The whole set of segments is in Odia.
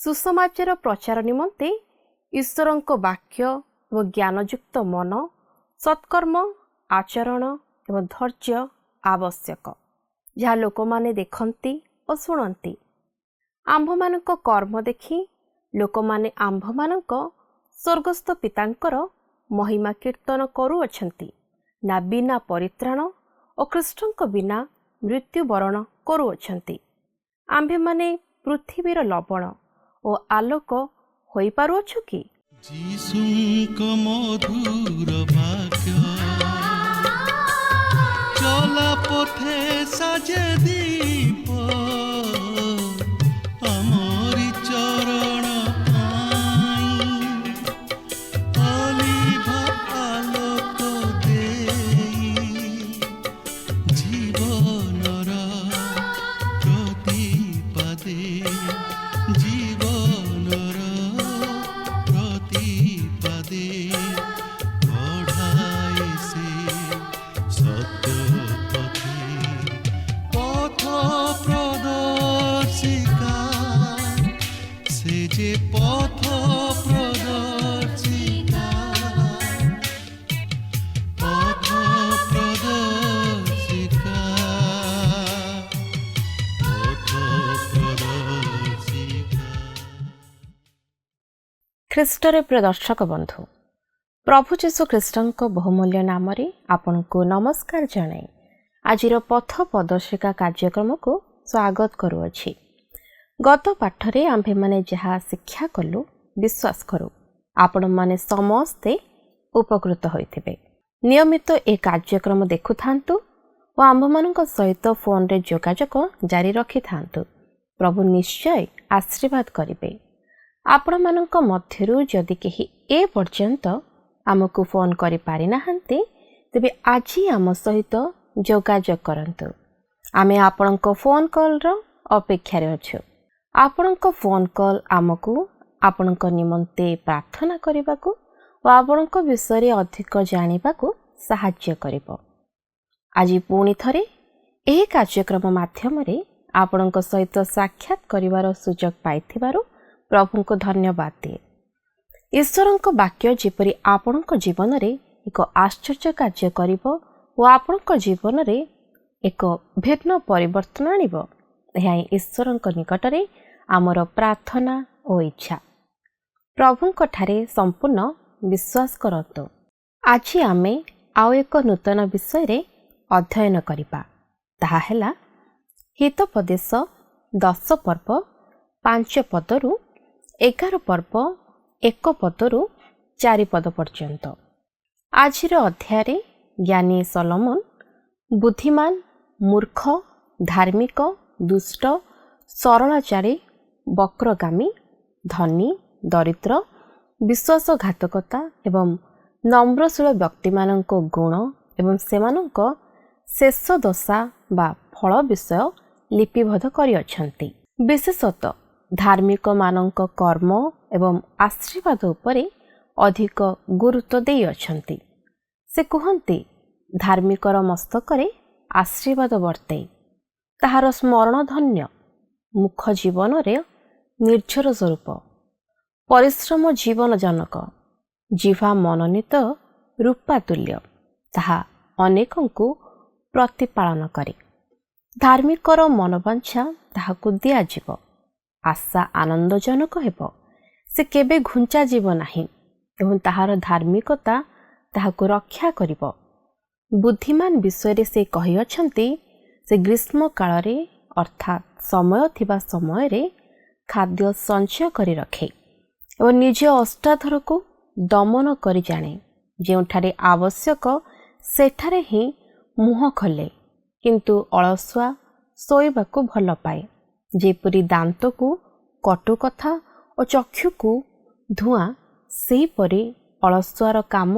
सुसमाचार प्रचार निमंते ईश्वरଙ୍କ वाक्य और ज्ञानयुक्त मन सत्कर्म आचरण एवं धैर्य आवश्यक जहाँ लोक माने देखती और शुणती। आंभ मानक कर्म देखि लोक माने आंभ मानक स्वर्गस्थ पितांकर महिमा कीर्तन करुअछंती ना बिना परित्राण और कृष्णଙ୍କ बिना मृत्युवरण करुअछंती। आंभे माने पृथ्वीर लवण और आलोक होई पारुअछु कि? जीशुଙ୍କ मधुर वाक्य चला पथे साजे दीप आमरी चरण अलिभा आलोक देई जीवनर प्रतिपादे जीवनर प्रतिपादे बढ़ाए से सत्य पथे पथ प्रदर्शिका से जे पथ प्रदर्शिका पथ प्रदर्शिका पथ प्रदर्शिका। ଖ୍ରୀଷ୍ଟରେ ପ୍ରିୟ ଦର୍ଶକ ବନ୍ଧୁ, ପ୍ରଭୁ ଯୀଶୁ ଖ୍ରୀଷ୍ଟଙ୍କ ବହୁମୂଲ୍ୟ ନାମରେ ଆପଣଙ୍କୁ ନମସ୍କାର ଜଣାଇ ଆଜିର ପଥ ପ୍ରଦର୍ଶିକା କାର୍ଯ୍ୟକ୍ରମକୁ ସ୍ୱାଗତ କରୁଅଛି। ଗତ ପାଠରେ ଆମ୍ଭେମାନେ ଯାହା ଶିକ୍ଷା କଲୁ ବିଶ୍ୱାସ କରୁ ଆପଣମାନେ ସମସ୍ତେ ଉପକୃତ ହୋଇଥିବେ। ନିୟମିତ ଏ କାର୍ଯ୍ୟକ୍ରମ ଦେଖୁଥାନ୍ତୁ ଓ ଆମ୍ଭମାନଙ୍କ ସହିତ ଫୋନରେ ଯୋଗାଯୋଗ ଜାରି ରଖିଥାନ୍ତୁ। ପ୍ରଭୁ ନିଶ୍ଚୟ ଆଶୀର୍ବାଦ କରିବେ। ଆପଣମାନଙ୍କ ମଧ୍ୟରୁ ଯଦି କେହି ଏ ପର୍ଯ୍ୟନ୍ତ ଆମକୁ ଫୋନ୍ କରିପାରିନାହାନ୍ତି ତେବେ ଆଜି ଆମ ସହିତ ଯୋଗାଯୋଗ କରନ୍ତୁ। ଆମେ ଆପଣଙ୍କ ଫୋନ୍ କଲ୍ର ଅପେକ୍ଷାରେ ଅଛୁ। ଆପଣଙ୍କ ଫୋନ୍ କଲ୍ ଆମକୁ ଆପଣଙ୍କ ନିମନ୍ତେ ପ୍ରାର୍ଥନା କରିବାକୁ ଓ ଆପଣଙ୍କ ବିଷୟରେ ଅଧିକ ଜାଣିବାକୁ ସାହାଯ୍ୟ କରିବ। ଆଜି ପୁଣି ଥରେ ଏହି କାର୍ଯ୍ୟକ୍ରମ ମାଧ୍ୟମରେ ଆପଣଙ୍କ ସହିତ ସାକ୍ଷାତ କରିବାର ସୁଯୋଗ ପାଇଥିବାରୁ ପ୍ରଭୁଙ୍କୁ ଧନ୍ୟବାଦ ଦିଏ। ଈଶ୍ୱରଙ୍କ ବାକ୍ୟ ଯେପରି ଆପଣଙ୍କ ଜୀବନରେ ଏକ ଆଶ୍ଚର୍ଯ୍ୟ କାର୍ଯ୍ୟ କରିବ ଓ ଆପଣଙ୍କ ଜୀବନରେ ଏକ ଭିନ୍ନ ପରିବର୍ତ୍ତନ ଆଣିବ, ଏହା ହିଁ ଈଶ୍ୱରଙ୍କ ନିକଟରେ ଆମର ପ୍ରାର୍ଥନା ଓ ଇଚ୍ଛା। ପ୍ରଭୁଙ୍କଠାରେ ସମ୍ପୂର୍ଣ୍ଣ ବିଶ୍ୱାସ କରନ୍ତୁ। ଆଜି ଆମେ ଆଉ ଏକ ନୂତନ ବିଷୟରେ ଅଧ୍ୟୟନ କରିବା। ତାହା ହେଲା ହିତୋପଦେଶ 10 ପର୍ବ 5 ପଦରୁ 11 ପର୍ବ 1 ପଦରୁ 4 ପଦ ପର୍ଯ୍ୟନ୍ତ। ଆଜିର ଅଧ୍ୟାୟରେ ଜ୍ଞାନୀ ସଲୋମନ ବୁଦ୍ଧିମାନ, ମୂର୍ଖ, ଧାର୍ମିକ, ଦୁଷ୍ଟ, ସରଳାଚାରୀ, ବକ୍ରଗାମୀ, ଧନୀ, ଦରିଦ୍ର, ବିଶ୍ୱାସଘାତକତା ଏବଂ ନମ୍ରଶୀଳ ବ୍ୟକ୍ତିମାନଙ୍କ ଗୁଣ ଏବଂ ସେମାନଙ୍କ ଶେଷ ଦଶା ବା ଫଳ ବିଷୟ ଲିପିବଦ୍ଧ କରିଅଛନ୍ତି। ବିଶେଷତଃ ଧାର୍ମିକମାନଙ୍କ କର୍ମ ଏବଂ ଆଶୀର୍ବାଦ ଉପରେ ଅଧିକ ଗୁରୁତ୍ୱ ଦେଇଅଛନ୍ତି। ସେ କୁହନ୍ତି, ଧାର୍ମିକର ମସ୍ତକରେ ଆଶୀର୍ବାଦ ବର୍ତ୍ତେ, ତାହାର ସ୍ମରଣ ଧନ୍ୟ, ମୁଖ ଜୀବନରେ ନିର୍ଝର ସ୍ୱରୂପ, ପରିଶ୍ରମ ଜୀବନଜନକ, ଜିହ୍ୱା ମନୋନୀତ ରୂପାତୁଲ୍ୟ, ତାହା ଅନେକଙ୍କୁ ପ୍ରତିପାଳନ କରେ। ଧାର୍ମିକର ମନୋବାଞ୍ଛା ତାହାକୁ ଦିଆଯିବ, ଆଶା ଆନନ୍ଦଜନକ ହେବ, ସେ କେବେ ଘୁଞ୍ଚାଯିବ ନାହିଁ ଏବଂ ତାହାର ଧାର୍ମିକତା ତାହାକୁ ରକ୍ଷା କରିବ। ବୁଦ୍ଧିମାନ ବିଷୟରେ ସେ କହିଅଛନ୍ତି, ସେ ଗ୍ରୀଷ୍ମ କାଳରେ ଅର୍ଥାତ୍ ସମୟ ଥିବା ସମୟରେ ଖାଦ୍ୟ ସଞ୍ଚୟ କରି ରଖେ ଏବଂ ନିଜ ଅଷ୍ଟାଧରକୁ ଦମନ କରି ଜାଣେ। ଯେଉଁଠାରେ ଆବଶ୍ୟକ ସେଠାରେ ହିଁ ମୁହଁ ଖୋଲେ, କିନ୍ତୁ ଅଳସୁଆ ଶୋଇବାକୁ ଭଲ ପାଏ। ଯେପରି ଦାନ୍ତକୁ କଟୁ କଥା ଓ ଚକ୍ଷୁକୁ ଧୂଆଁ, ସେହିପରି ଅଳସୁଆର କାମ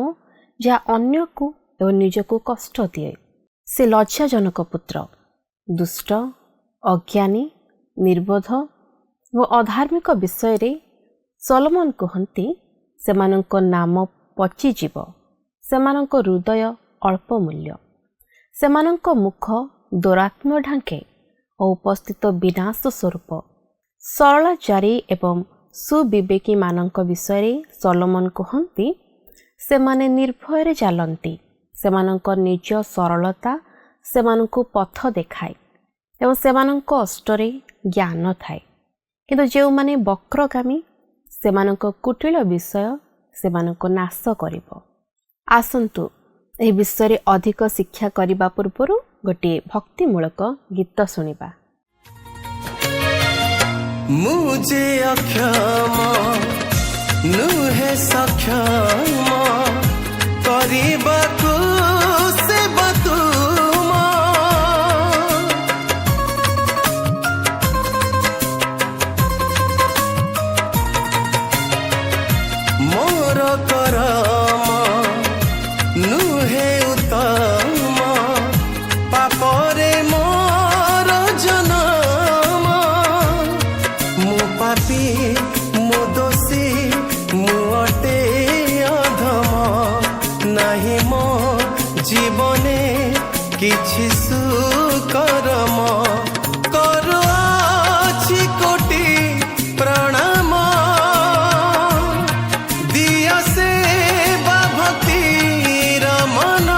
ଯାହା ଅନ୍ୟକୁ ଏବଂ ନିଜକୁ କଷ୍ଟ ଦିଏ। ସେ ଲଜ୍ଜାଜନକ ପୁତ୍ର, ଦୁଷ୍ଟ, ଅଜ୍ଞାନୀ, ନିର୍ବୋଧ ଓ ଅଧାର୍ମିକ ବିଷୟରେ ସଲୋମନ କୁହନ୍ତି, ସେମାନଙ୍କ ନାମ ପଚିଯିବ, ସେମାନଙ୍କ ହୃଦୟ ଅଳ୍ପ ମୂଲ୍ୟ, ସେମାନଙ୍କ ମୁଖ ଦୌରାତ୍ମ୍ୟ ଢାଙ୍କେ ଓ ଉପସ୍ଥିତ ବିନାଶ ସ୍ୱରୂପ। ସରଳାଚାରୀ ଏବଂ ସୁବିବେକୀମାନଙ୍କ ବିଷୟରେ ସଲୋମନ କୁହନ୍ତି, ସେମାନେ ନିର୍ଭୟରେ ଚାଲନ୍ତି, ସେମାନଙ୍କ ନିଜ ସରଳତା ସେମାନଙ୍କୁ ପଥ ଦେଖାଏ ଏବଂ ସେମାନଙ୍କ ଅଷ୍ଟରେ ଜ୍ଞାନ ଥାଏ। କିନ୍ତୁ ଯେଉଁମାନେ ବକ୍ରଗାମୀ, ସେମାନଙ୍କ କୁଟିଳ ବିଷୟ ସେମାନଙ୍କୁ ନାଶ କରିବ। ଆସନ୍ତୁ ଏହି ବିଷୟରେ ଅଧିକ ଶିକ୍ଷା କରିବା ପୂର୍ବରୁ ଗୋଟିଏ ଭକ୍ତିମୂଳକ ଗୀତ ଶୁଣିବା। ମୁଁ ଯେ ଅକ୍ଷମ ନୁହେଁ ସକ୍ଷମ କରିବାକୁ ସେବା ତୁମ, ମୋର କରମ ନୁହେଁ ଉତ୍ତମ, ପାପରେ ମୋର ଜନମ, ମୁଁ ପାପୀ ମୁଁ ଦୋଷୀ ମୁଁ ଅଟେ ଅଧମ, ନାହିଁ ମୋ ଜୀବନେ କିଛି ସୁକରମ, କରୁଅଛି କୋଟି ପ୍ରଣାମ, ଦିଅ ସେବା ଭକ୍ତିର ମନ,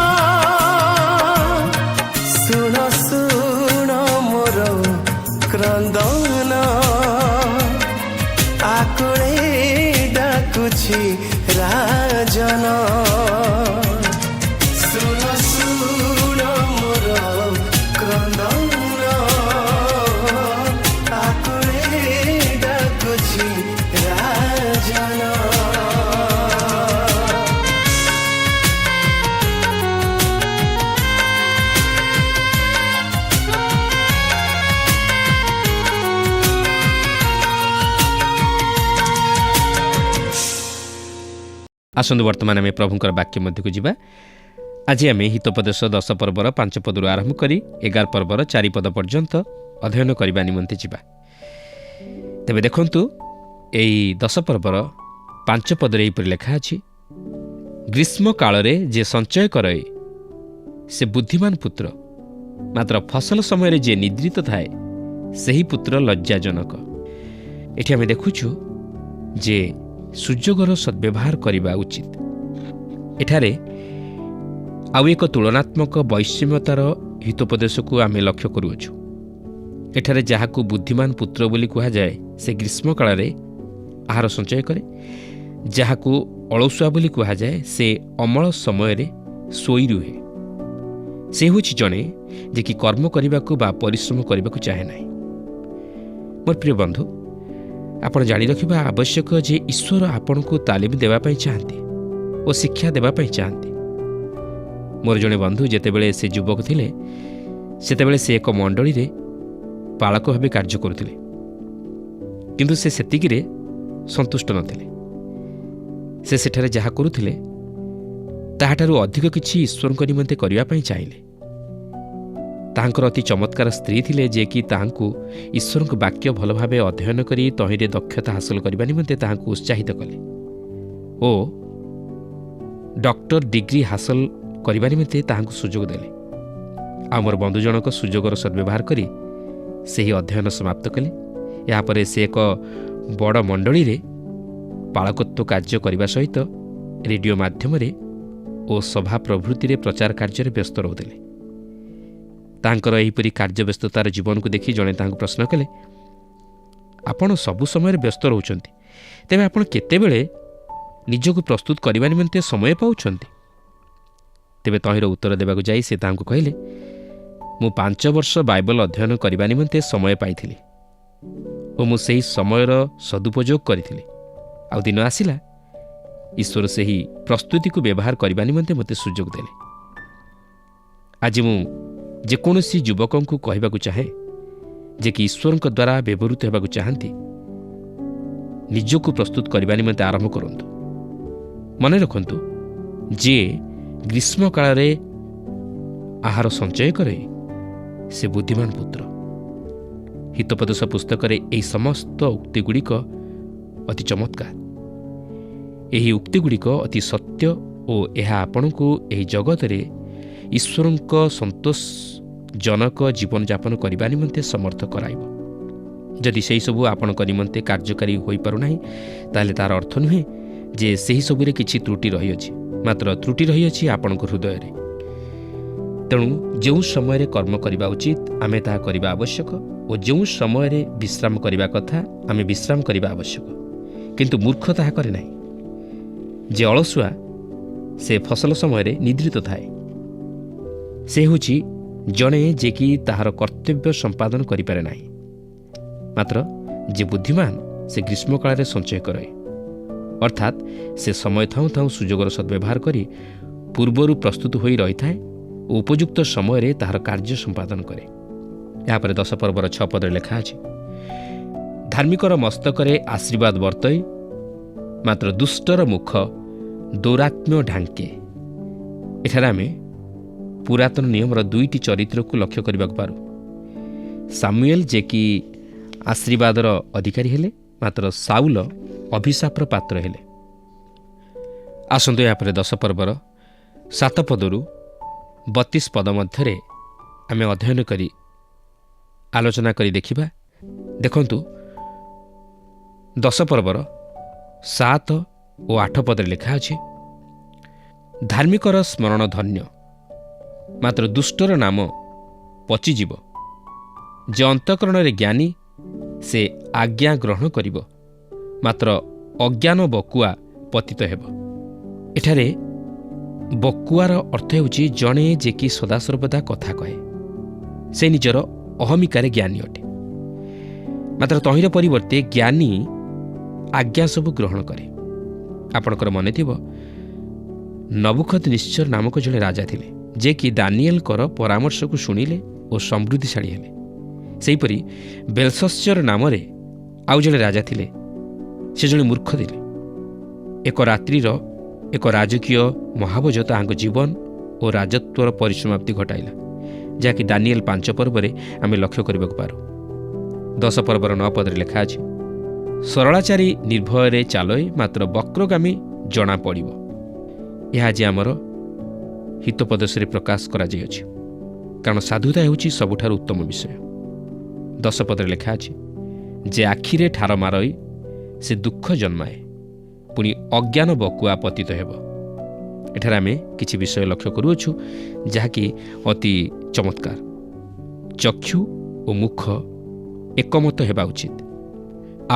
ଶୁଣ ଶୁଣ ମୋର କ୍ରନ୍ଦନ, ଆକୁଳେ ଡାକୁଛି ରାଜନ, ଶୁଣ ଶୁଣ ମୋର କ୍ରନ୍ଦନ, ଆକୁଳେ ଡାକୁଛି ରାଜନ। ଆସନ୍ତୁ ବର୍ତ୍ତମାନ ଆମେ ପ୍ରଭୁଙ୍କର ବାକ୍ୟ ମଧ୍ୟକୁ ଯିବା। ଆଜି ଆମେ ହିତୋପଦେଶ 10 ପର୍ବର 5 ପଦରୁ ଆରମ୍ଭ କରି 11 ପର୍ବର 4 ପଦ ପର୍ଯ୍ୟନ୍ତ ଅଧ୍ୟୟନ କରିବା ନିମନ୍ତେ ଯିବା। ତେବେ ଦେଖନ୍ତୁ, ଏହି 10 ପର୍ବର 5 ପଦରେ ଏହିପରି ଲେଖା ଅଛି, ଗ୍ରୀଷ୍ମ କାଳରେ ଯେ ସଞ୍ଚୟ କରେ ସେ ବୁଦ୍ଧିମାନ ପୁତ୍ର, ମାତ୍ର ଫସଲ ସମୟରେ ଯିଏ ନିଦ୍ରିତ ଥାଏ ସେହି ପୁତ୍ର ଲଜ୍ଜାଜନକ। ଏଠି ଆମେ ଦେଖୁଛୁ ଯେ ସୁଯୋଗର ସଦ୍ବ୍ୟବହାର କରିବା ଉଚିତ। ଏଠାରେ ଆଉ ଏକ ତୁଳନାତ୍ମକ ବୈଷମ୍ୟତାର ହିତୋପଦେଶକୁ ଆମେ ଲକ୍ଷ୍ୟ କରୁଅଛୁ। ଏଠାରେ ଯାହାକୁ ବୁଦ୍ଧିମାନ ପୁତ୍ର ବୋଲି କୁହାଯାଏ ସେ ଗ୍ରୀଷ୍ମ କାଳରେ ଆହାର ସଞ୍ଚୟ କରେ, ଯାହାକୁ ଅଳସୁଆ ବୋଲି କୁହାଯାଏ ସେ ଅମଳ ସମୟରେ ଶୋଇ ରୁହେ। ସେ ହେଉଛି ଜଣେ ଯେ କି କର୍ମ କରିବାକୁ ବା ପରିଶ୍ରମ କରିବାକୁ ଚାହେଁ ନାହିଁ। ମୋର ପ୍ରିୟ ବନ୍ଧୁ, ଆପଣ ଜାଣି ରଖିବା ଆବଶ୍ୟକ ଯେ ଈଶ୍ୱର ଆପଣଙ୍କୁ ତାଲିମ ଦେବା ପାଇଁ ଚାହାନ୍ତି ଓ ଶିକ୍ଷା ଦେବା ପାଇଁ ଚାହାନ୍ତି। ମୋର ଜଣେ ବନ୍ଧୁ ଯେତେବେଳେ ସେ ଯୁବକ ଥିଲେ, ସେତେବେଳେ ସେ ଏକ ମଣ୍ଡଳୀରେ ପାଳକ ଭାବେ କାର୍ଯ୍ୟ କରୁଥିଲେ, କିନ୍ତୁ ସେ ସେତିକିରେ ସନ୍ତୁଷ୍ଟ ନଥିଲେ। ସେ ସେଠାରେ ଯାହା କରୁଥିଲେ ତାହାଠାରୁ ଅଧିକ କିଛି ଈଶ୍ୱରଙ୍କ ନିମନ୍ତେ କରିବା ପାଇଁ ଚାହିଁଲେ। ତାହାଙ୍କର ଅତି ଚମତ୍କାର ସ୍ତ୍ରୀ ଥିଲେ, ଯିଏକି ତାହାଙ୍କୁ ଈଶ୍ୱରଙ୍କ ବାକ୍ୟ ଭଲ ଭାବେ ଅଧ୍ୟୟନ କରି ତହିଁରେ ଦକ୍ଷତା ହାସଲ କରିବା ନିମନ୍ତେ ତାହାଙ୍କୁ ଉତ୍ସାହିତ କଲେ ଓ ଡକ୍ଟର ଡିଗ୍ରୀ ହାସଲ କରିବା ନିମନ୍ତେ ତାହାଙ୍କୁ ସୁଯୋଗ ଦେଲେ। ଆଉ ମୋର ବନ୍ଧୁ ଜଣକ ସୁଯୋଗର ସଦ୍ବ୍ୟବହାର କରି ସେହି ଅଧ୍ୟୟନ ସମାପ୍ତ କଲେ। ଏହାପରେ ସେ ଏକ ବଡ଼ ମଣ୍ଡଳୀରେ ପାଳକତ୍ୱ କାର୍ଯ୍ୟ କରିବା ସହିତ ରେଡ଼ିଓ ମାଧ୍ୟମରେ ଓ ସଭା ପ୍ରଭୃତିରେ ପ୍ରଚାର କାର୍ଯ୍ୟରେ ବ୍ୟସ୍ତ ରହୁଥିଲେ। ତାଙ୍କର ଏହିପରି କାର୍ଯ୍ୟବ୍ୟସ୍ତତାର ଜୀବନକୁ ଦେଖି ଜଣେ ତାହାଙ୍କୁ ପ୍ରଶ୍ନ କଲେ, ଆପଣ ସବୁ ସମୟରେ ବ୍ୟସ୍ତ ରହୁଛନ୍ତି, ତେବେ ଆପଣ କେତେବେଳେ ନିଜକୁ ପ୍ରସ୍ତୁତ କରିବା ନିମନ୍ତେ ସମୟ ପାଉଛନ୍ତି? ତେବେ ତହିଁର ଉତ୍ତର ଦେବାକୁ ଯାଇ ସେ ତାହାଙ୍କୁ କହିଲେ, ମୁଁ 5 ବର୍ଷ ବାଇବଲ ଅଧ୍ୟୟନ କରିବା ନିମନ୍ତେ ସମୟ ପାଇଥିଲି ଓ ମୁଁ ସେହି ସମୟର ସଦୁପଯୋଗ କରିଥିଲି। ଆଉ ଦିନ ଆସିଲା, ଈଶ୍ୱର ସେହି ପ୍ରସ୍ତୁତିକୁ ବ୍ୟବହାର କରିବା ନିମନ୍ତେ ମୋତେ ସୁଯୋଗ ଦେଲେ। ଆଜି ମୁଁ ଯେକୌଣସି ଯୁବକଙ୍କୁ କହିବାକୁ ଚାହେଁ ଯେ କି ଈଶ୍ୱରଙ୍କ ଦ୍ୱାରା ବ୍ୟବହୃତ ହେବାକୁ ଚାହାନ୍ତି, ନିଜକୁ ପ୍ରସ୍ତୁତ କରିବା ନିମନ୍ତେ ଆରମ୍ଭ କରନ୍ତୁ। ମନେ ରଖନ୍ତୁ, ଯିଏ ଗ୍ରୀଷ୍ମ କାଳରେ ଆହାର ସଞ୍ଚୟ କରେ ସେ ବୁଦ୍ଧିମାନ ପୁତ୍ର। ହିତୋପଦେଶ ପୁସ୍ତକରେ ଏହି ସମସ୍ତ ଉକ୍ତିଗୁଡ଼ିକ ଅତି ଚମତ୍କାର। ଏହି ଉକ୍ତିଗୁଡ଼ିକ ଅତି ସତ୍ୟ ଓ ଏହା ଆପଣଙ୍କୁ ଏହି ଜଗତରେ ଈଶ୍ୱରଙ୍କ ସନ୍ତୋଷଜନକ ଜୀବନଯାପନ କରିବା ନିମନ୍ତେ ସମର୍ଥ କରାଇବ। ଯଦି ସେହିସବୁ ଆପଣଙ୍କ ନିମନ୍ତେ କାର୍ଯ୍ୟକାରୀ ହୋଇପାରୁନାହିଁ ତାହେଲେ ତାହାର ଅର୍ଥ ନୁହେଁ ଯେ ସେହିସବୁରେ କିଛି ତ୍ରୁଟି ରହିଅଛି, ମାତ୍ର ତ୍ରୁଟି ରହିଅଛି ଆପଣଙ୍କ ହୃଦୟରେ। ତେଣୁ ଯେଉଁ ସମୟରେ କର୍ମ କରିବା ଉଚିତ ଆମେ ତାହା କରିବା ଆବଶ୍ୟକ ଓ ଯେଉଁ ସମୟରେ ବିଶ୍ରାମ କରିବା କଥା ଆମେ ବିଶ୍ରାମ କରିବା ଆବଶ୍ୟକ। କିନ୍ତୁ ମୂର୍ଖ ତାହା କରେ ନାହିଁ। ଯେ ଅଳସୁଆ ସେ ଫସଲ ସମୟରେ ନିଦ୍ରିତ ଥାଏ। ସେ ହେଉଛି ଜଣେ ଯେ କି ତାହାର କର୍ତ୍ତବ୍ୟ ସମ୍ପାଦନ କରିପାରେ ନାହିଁ। ମାତ୍ର ଯେ ବୁଦ୍ଧିମାନ ସେ ଗ୍ରୀଷ୍ମକାଳରେ ସଞ୍ଚୟ କରେ, ଅର୍ଥାତ୍ ସେ ସମୟ ଥାଉଁ ଥାଉଁ ସୁଯୋଗର ସଦ୍ବ୍ୟବହାର କରି ପୂର୍ବରୁ ପ୍ରସ୍ତୁତ ହୋଇ ରହିଥାଏ ଓ ଉପଯୁକ୍ତ ସମୟରେ ତାହାର କାର୍ଯ୍ୟ ସମ୍ପାଦନ କରେ। ଏହାପରେ 10 ପର୍ବର 6 ପଦରେ ଲେଖା ଅଛି, ଧାର୍ମିକର ମସ୍ତକରେ ଆଶୀର୍ବାଦ ବର୍ତ୍ତଇ, ମାତ୍ର ଦୁଷ୍ଟର ମୁଖ ଦୌରାତ୍ମ୍ୟ ଢାଙ୍କେ। ଏଠାରେ ଆମେ ପୁରାତନ ନିୟମର 2ଟି ଚରିତ୍ରକୁ ଲକ୍ଷ୍ୟ କରିବାକୁ ପାରୁ। ସାମୁଏଲ ଯେ କି ଆଶୀର୍ବାଦର ଅଧିକାରୀ ହେଲେ, ମାତ୍ର ସାଉଲ ଅଭିଶାପର ପାତ୍ର ହେଲେ। ଆସନ୍ତୁ ଏହାପରେ 10 ପର୍ବର 7 ପଦରୁ 32 ପଦ ମଧ୍ୟରେ ଆମେ ଅଧ୍ୟୟନ କରି ଆଲୋଚନା କରି ଦେଖିବା। ଦେଖନ୍ତୁ 10 ପର୍ବର 7 ଓ 8 ପଦରେ ଲେଖା ଅଛି, ଧାର୍ମିକର ସ୍ମରଣ ଧନ୍ୟ, ମାତ୍ର ଦୁଷ୍ଟର ନାମ ପଚିଯିବ। ଯେ ଅନ୍ତଃକରଣରେ ଜ୍ଞାନୀ ସେ ଆଜ୍ଞା ଗ୍ରହଣ କରିବ, ମାତ୍ର ଅଜ୍ଞାନ ବକୁଆ ପତିତ ହେବ। ଏଠାରେ ବକୁଆର ଅର୍ଥ ହେଉଛି ଜଣେ ଯେ କି ସଦାସର୍ବଦା କଥା କହେ। ସେ ନିଜର ଅହମିକାରେ ଜ୍ଞାନୀ ଅଟେ, ମାତ୍ର ତହିଁର ପରିବର୍ତ୍ତେ ଜ୍ଞାନୀ ଆଜ୍ଞା ସବୁ ଗ୍ରହଣ କରେ। ଆପଣଙ୍କର ମନେଥିବ ନବୁଖଦ୍ନେଚ୍ଛର ନାମକ ଜଣେ ରାଜା ଥିଲେ, ଯେ କି ଦାନିଏଲଙ୍କର ପରାମର୍ଶକୁ ଶୁଣିଲେ ଓ ସମୃଦ୍ଧିଶାଳୀ ହେଲେ। ସେହିପରି ବେଲଶସ୍ସର ନାମରେ ଆଉ ଜଣେ ରାଜା ଥିଲେ, ସେ ଜଣେ ମୂର୍ଖ ଥିଲେ। ଏକ ରାତ୍ରିର ଏକ ରାଜକୀୟ ମହାଭୋଜ ତାହାଙ୍କ ଜୀବନ ଓ ରାଜତ୍ୱର ପରିସମାପ୍ତି ଘଟାଇଲା, ଯାହାକି ଦାନିଏଲ 5 ପର୍ବରେ ଆମେ ଲକ୍ଷ୍ୟ କରିବାକୁ ପାରୁ। 10 ପର୍ବର 9 ପଦରେ ଲେଖା ଅଛି, ସରଳାଚାରୀ ନିର୍ଭୟରେ ଚାଲଏ, ମାତ୍ର ବକ୍ରଗାମୀ ଜଣାପଡ଼ିବ। ଏହା ଆଜି ଆମର ହିତୋପଦେଶରେ ପ୍ରକାଶ କରାଯାଇଅଛି, କାରଣ ସାଧୁତା ହେଉଛି ସବୁଠାରୁ ଉତ୍ତମ ବିଷୟ। 10 ପଦରେ ଲେଖା ଅଛି, ଯେ ଆଖିରେ ଠାର ମାରଇ ସେ ଦୁଃଖ ଜନ୍ମାଏ, ପୁଣି ଅଜ୍ଞାନ ବକୁଆ ପତିତ ହେବ। ଏଠାରେ ଆମେ କିଛି ବିଷୟ ଲକ୍ଷ୍ୟ କରୁଅଛୁ ଯାହାକି ଅତି ଚମତ୍କାର। ଚକ୍ଷୁ ଓ ମୁଖ ଏକମତ ହେବା ଉଚିତ।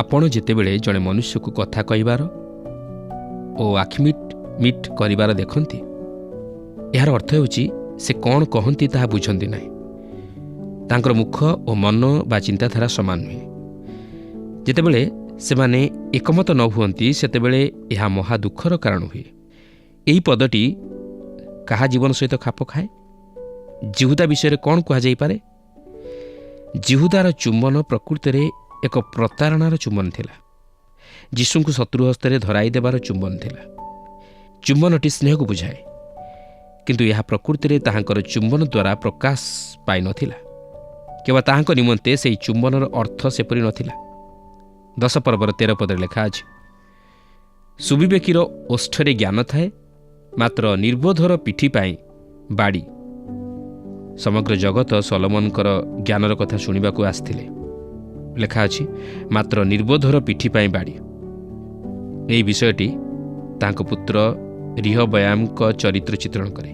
ଆପଣ ଯେତେବେଳେ ଜଣେ ମନୁଷ୍ୟକୁ କଥା କହିବାର ଓ ଆଖିମିଟ୍ କରିବାର ଦେଖନ୍ତି, ଏହାର ଅର୍ଥ ହେଉଛି ସେ କ'ଣ କହନ୍ତି ତାହା ବୁଝନ୍ତି ନାହିଁ। ତାଙ୍କର ମୁଖ ଓ ମନ ବା ଚିନ୍ତାଧାରା ସମାନ ନୁହେଁ। ଯେତେବେଳେ ସେମାନେ ଏକମତ ନ ହୁଅନ୍ତି ସେତେବେଳେ ଏହା ମହା ଦୁଃଖର କାରଣ ହୁଏ। ଏହି ପଦଟି କାହା ଜୀବନ ସହିତ ଖାପ ଖାଏ? ଜିହୁଦା ବିଷୟରେ କ'ଣ କୁହାଯାଇପାରେ? ଜିହୁଦାର ଚୁମ୍ବନ ପ୍ରକୃତରେ ଏକ ପ୍ରତାରଣାର ଚୁମ୍ବନ ଥିଲା। ଯୀଶୁଙ୍କୁ ଶତ୍ରୁ ହସ୍ତରେ ଧରାଇ ଦେବାର ଚୁମ୍ବନ ଥିଲା। ଚୁମ୍ବନଟି ସ୍ନେହକୁ ବୁଝାଏ, କିନ୍ତୁ ଏହା ପ୍ରକୃତିରେ ତାହାଙ୍କର ଚୁମ୍ବନ ଦ୍ୱାରା ପ୍ରକାଶ ପାଇନଥିଲା। କେବଳ ତାହାଙ୍କ ନିମନ୍ତେ ସେହି ଚୁମ୍ବନର ଅର୍ଥ ସେପରି ନଥିଲା। 10 ପର୍ବର 13 ପଦରେ ଲେଖା ଅଛି, ସୁବିବେକୀର ଓଷ୍ଠରେ ଜ୍ଞାନ ଥାଏ, ମାତ୍ର ନିର୍ବୋଧର ପିଠି ପାଇଁ ବାଡ଼ି। ସମଗ୍ର ଜଗତ ସଲୋମନଙ୍କର ଜ୍ଞାନର କଥା ଶୁଣିବାକୁ ଆସିଥିଲେ। ଲେଖା ଅଛି, ମାତ୍ର ନିର୍ବୋଧର ପିଠି ପାଇଁ ବାଡ଼ି। ଏହି ବିଷୟଟି ତାଙ୍କ ପୁତ୍ର ରିହବୟାମଙ୍କ ଚରିତ୍ର ଚିତ୍ରଣ କରେ।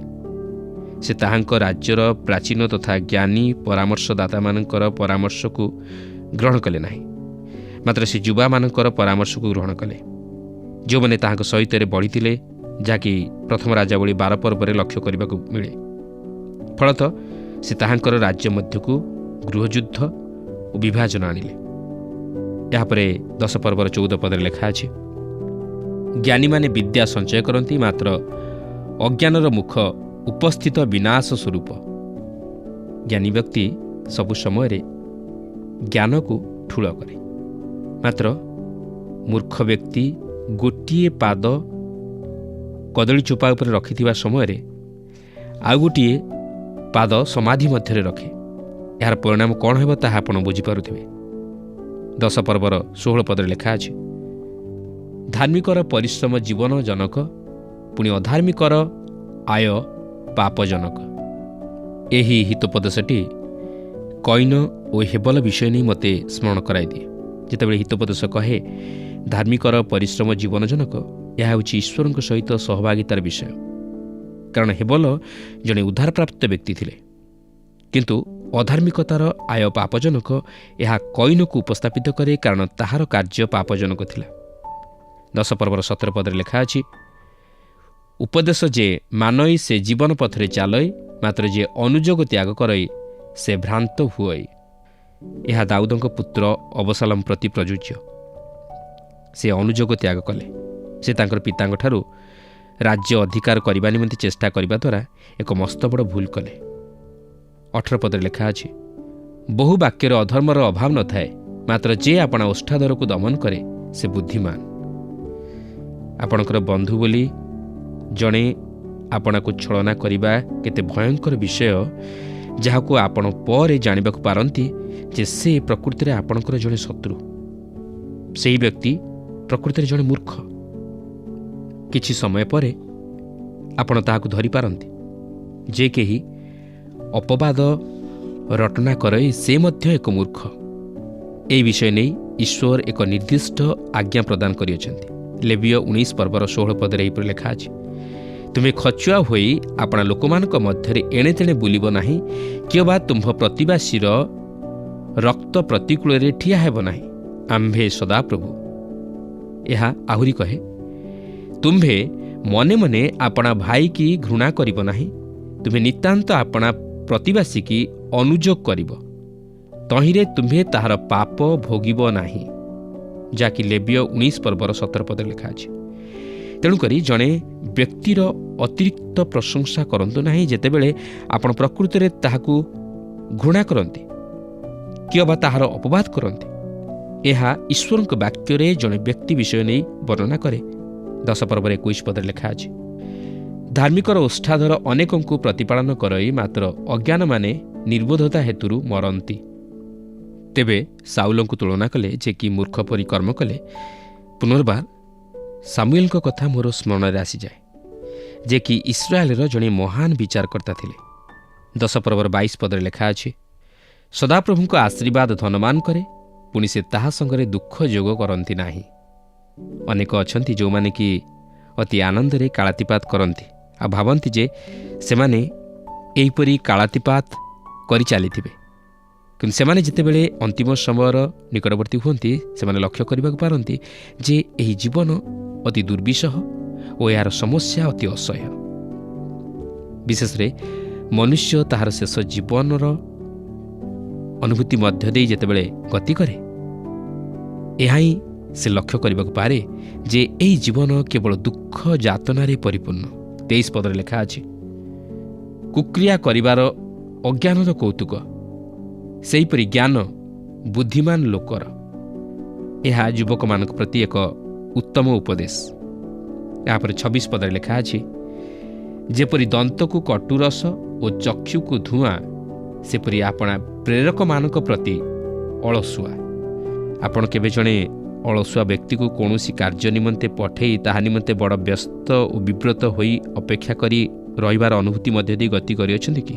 ସେ ତାହାଙ୍କ ରାଜ୍ୟର ପ୍ରାଚୀନ ତଥା ଜ୍ଞାନୀ ପରାମର୍ଶଦାତାମାନଙ୍କର ପରାମର୍ଶକୁ ଗ୍ରହଣ କଲେ ନାହିଁ, ମାତ୍ର ସେ ଯୁବାମାନଙ୍କର ପରାମର୍ଶକୁ ଗ୍ରହଣ କଲେ, ଯେଉଁମାନେ ତାହାଙ୍କ ସହିତରେ ବଢ଼ିଥିଲେ, ଯାହାକି ପ୍ରଥମ ରାଜାବଳୀ 12 ପର୍ବରେ ଲକ୍ଷ୍ୟ କରିବାକୁ ମିଳେ। ଫଳତଃ ସେ ତାହାଙ୍କର ରାଜ୍ୟ ମଧ୍ୟକୁ ଗୃହଯୁଦ୍ଧ ଓ ବିଭାଜନ ଆଣିଲେ। ଏହାପରେ 10 ପର୍ବର 14 ପଦରେ ଲେଖା ଅଛି, ଜ୍ଞାନୀମାନେ ବିଦ୍ୟା ସଞ୍ଚୟ କରନ୍ତି, ମାତ୍ର ଅଜ୍ଞାନର ମୁଖ ଉପସ୍ଥିତ ବିନାଶ ସ୍ୱରୂପ। ଜ୍ଞାନୀ ବ୍ୟକ୍ତି ସବୁ ସମୟରେ ଜ୍ଞାନକୁ ଠୁଳ କରେ, ମାତ୍ର ମୂର୍ଖ ବ୍ୟକ୍ତି ଗୋଟିଏ ପାଦ କଦଳୀ ଚୋପା ଉପରେ ରଖିଥିବା ସମୟରେ ଆଉ ଗୋଟିଏ ପାଦ ସମାଧି ମଧ୍ୟରେ ରଖେ। ଏହାର ପରିଣାମ କ'ଣ ହେବ ତାହା ଆପଣ ବୁଝିପାରୁଥିବେ। 10 ପର୍ବର 16 ପଦରେ ଲେଖା ଅଛି, ଧାର୍ମିକର ପରିଶ୍ରମ ଜୀବନ ଜନକ, ପୁଣି ଅଧାର୍ମିକର ଆୟ ପାପଜନକ। ଏହି ହିତୋପଦେଶଟି କଇନ ଓ ହେବଲ ବିଷୟ ନେଇ ମୋତେ ସ୍ମରଣ କରାଇଦିଏ। ଯେତେବେଳେ ହିତୋପଦେଶ କହେ ଧାର୍ମିକର ପରିଶ୍ରମ ଜୀବନଜନକ, ଏହା ହେଉଛି ଈଶ୍ୱରଙ୍କ ସହିତ ସହଭାଗିତାର ବିଷୟ। କାରଣ ହେବଲ ଜଣେ ଉଦ୍ଧାରପ୍ରାପ୍ତ ବ୍ୟକ୍ତି ଥିଲେ, କିନ୍ତୁ ଅଧାର୍ମିକତାର ଆୟ ପାପଜନକ। ଏହା କଇନକୁ ଉପସ୍ଥାପିତ କରେ, କାରଣ ତାହାର କାର୍ଯ୍ୟ ପାପଜନକ ଥିଲା। 10 ପର୍ବର 17 ପଦରେ ଲେଖା ଅଛି, ଉପଦେଶ ଯେ ମାନଇ ସେ ଜୀବନ ପଥରେ ଚାଲଇ, ମାତ୍ର ଯେ ଅନୁଯୋଗ ତ୍ୟାଗ କରଇ ସେ ଭ୍ରାନ୍ତ ହୁଅଇ। ଏହା ଦାଉଦଙ୍କ ପୁତ୍ର ଅବସାଲମ ପ୍ରତି ପ୍ରଯୁଜ୍ୟ। ସେ ଅନୁଯୋଗ ତ୍ୟାଗ କଲେ। ସେ ତାଙ୍କର ପିତାଙ୍କଠାରୁ ରାଜ୍ୟ ଅଧିକାର କରିବା ନିମନ୍ତେ ଚେଷ୍ଟା କରିବା ଦ୍ୱାରା ଏକ ମସ୍ତ ବଡ଼ ଭୁଲ କଲେ। 18 ପଦରେ ଲେଖା ଅଛି, ବହୁ ବାକ୍ୟରେ ଅଧର୍ମର ଅଭାବ ନଥାଏ, ମାତ୍ର ଯେ ଆପଣା ଓଷ୍ଠାଧରକୁ ଦମନ କରେ ସେ ବୁଦ୍ଧିମାନ। ଆପଣଙ୍କର ବନ୍ଧୁ ବୋଲି ଜଣେ ଆପଣଙ୍କୁ ଛଳନା କରିବା କେତେ ଭୟଙ୍କର ବିଷୟ, ଯାହାକୁ ଆପଣ ପରେ ଜାଣିବାକୁ ପାରନ୍ତି ଯେ ସେ ପ୍ରକୃତିରେ ଆପଣଙ୍କର ଜଣେ ଶତ୍ରୁ। ସେହି ବ୍ୟକ୍ତି ପ୍ରକୃତିରେ ଜଣେ ମୂର୍ଖ। କିଛି ସମୟ ପରେ ଆପଣ ତାହାକୁ ଧରିପାରନ୍ତି ଯେ କେହି ଅପବାଦ ରଟନା କରଇ ସେ ମଧ୍ୟ ଏକ ମୂର୍ଖ। ଏହି ବିଷୟ ନେଇ ଈଶ୍ୱର ଏକ ନିର୍ଦ୍ଦିଷ୍ଟ ଆଜ୍ଞା ପ୍ରଦାନ କରିଅଛନ୍ତି। ଲେବୀୟ 19 ପର୍ବର 16 ପଦରେ ଏହିପରି ଲେଖା ଅଛି, ତୁମେ ଖଚୁଆ ହୋଇ ଆପଣା ଲୋକମାନଙ୍କ ମଧ୍ୟରେ ଏଣେ ତେଣେ ବୁଲିବ ନାହିଁ, କିଏ ବା ତୁମ୍ଭ ପ୍ରତିବାସୀର ରକ୍ତ ପ୍ରତିକୂଳରେ ଠିଆ ହେବ ନାହିଁ। ଆମ୍ଭେ ସଦାପ୍ରଭୁ। ଏହା ଆହୁରି କହେ, ତୁମ୍ଭେ ମନେ ମନେ ଆପଣା ଭାଇକି ଘୃଣା କରିବ ନାହିଁ, ତୁମେ ନିତାନ୍ତ ଆପଣା ପ୍ରତିବାସୀକି ଅନୁଯୋଗ କରିବ, ତହିଁରେ ତୁମ୍ଭେ ତାହାର ପାପ ଭୋଗିବ ନାହିଁ। ଯାହାକି ଲେବୀୟ 19 ପର୍ବର 17 ପଦରେ ଲେଖା ଅଛି। ତେଣୁକରି ଜଣେ ବ୍ୟକ୍ତିର ଅତିରିକ୍ତ ପ୍ରଶଂସା କରନ୍ତୁ ନାହିଁ ଯେତେବେଳେ ଆପଣ ପ୍ରକୃତିରେ ତାହାକୁ ଘୃଣା କରନ୍ତି, କିଏ ବା ତାହାର ଅପବାଦ କରନ୍ତି। ଏହା ଈଶ୍ୱରଙ୍କ ବାକ୍ୟରେ ଜଣେ ବ୍ୟକ୍ତି ବିଷୟ ନେଇ ବର୍ଣ୍ଣନା କରେ। 10 ପର୍ବର 21 ପଦରେ ଲେଖା ଅଛି, ଧାର୍ମିକର ଓଷ୍ଠାଧର ଅନେକଙ୍କୁ ପ୍ରତିପାଳନ କରଇ, ମାତ୍ର ଅଜ୍ଞାନମାନେ ନିର୍ବୋଧତା ହେତୁରୁ ମରନ୍ତି। ତେବେ ସାଉଲଙ୍କୁ ତୁଳନା କଲେ ଯେ କି ମୂର୍ଖ ପରି କର୍ମ କଲେ। ପୁନର୍ବାର ସାମୁଏଲଙ୍କ କଥା ମୋର ସ୍ମରଣରେ ଆସିଯାଏ, ଯେ କି ଇସ୍ରାଏଲର ଜଣେ ମହାନ ବିଚାରକର୍ତ୍ତା ଥିଲେ। 10 ପର୍ବର 22 ପଦରେ ଲେଖା ଅଛି, ସଦାପ୍ରଭୁଙ୍କ ଆଶୀର୍ବାଦ ଧନମାନ କରେ, ପୁଣି ସେ ତାହା ସଙ୍ଗରେ ଦୁଃଖ ଯୋଗ କରନ୍ତି ନାହିଁ। ଅନେକ ଅଛନ୍ତି ଯେଉଁମାନେ କି ଅତି ଆନନ୍ଦରେ କାଳାତିପାତ କରନ୍ତି ଆଉ ଭାବନ୍ତି ଯେ ସେମାନେ ଏହିପରି କାଳାତିପାତ କରି ଚାଲିଥିବେ, କିନ୍ତୁ ସେମାନେ ଯେତେବେଳେ ଅନ୍ତିମ ସମୟର ନିକଟବର୍ତ୍ତୀ ହୁଅନ୍ତି ସେମାନେ ଲକ୍ଷ୍ୟ କରିବାକୁ ପାରନ୍ତି ଯେ ଏହି ଜୀବନ ଅତି ଦୁର୍ବିସହ ଓ ଏହାର ସମସ୍ୟା ଅତି ଅସହ୍ୟ। ବିଶେଷରେ ମନୁଷ୍ୟ ତାହାର ଶେଷ ଜୀବନର ଅନୁଭୂତି ମଧ୍ୟ ଦେଇ ଯେତେବେଳେ ଗତି କରେ, ଏହା ହିଁ ସେ ଲକ୍ଷ୍ୟ କରିବାକୁ ପାରେ ଯେ ଏହି ଜୀବନ କେବଳ ଦୁଃଖ ଯାତନାରେ ପରିପୂର୍ଣ୍ଣ। 23 ପଦରେ ଲେଖା ଅଛି, କୁକ୍ରିୟା କରିବାର ଅଜ୍ଞାନର କୌତୁକ, ସେହିପରି ଜ୍ଞାନ ବୁଦ୍ଧିମାନ ଲୋକର। ଏହା ଯୁବକମାନଙ୍କ ପ୍ରତି ଏକ ଉତ୍ତମ ଉପଦେଶ। ଏହାପରେ 26 ପଦରେ ଲେଖା ଅଛି, ଯେପରି ଦନ୍ତକୁ କଟୁରସ ଓ ଚକ୍ଷୁକୁ ଧୂଆଁ, ସେପରି ଆପଣା ପ୍ରେରକମାନଙ୍କ ପ୍ରତି ଅଳସୁଆ। ଆପଣ କେବେ ଜଣେ ଅଳସୁଆ ବ୍ୟକ୍ତିକୁ କୌଣସି କାର୍ଯ୍ୟ ନିମନ୍ତେ ପଠାଇ ତାହା ନିମନ୍ତେ ବଡ଼ ବ୍ୟସ୍ତ ଓ ବିବ୍ରତ ହୋଇ ଅପେକ୍ଷା କରି ରହିବାର ଅନୁଭୂତି ମଧ୍ୟ ଦେଇ ଗତି କରିଅଛନ୍ତି କି?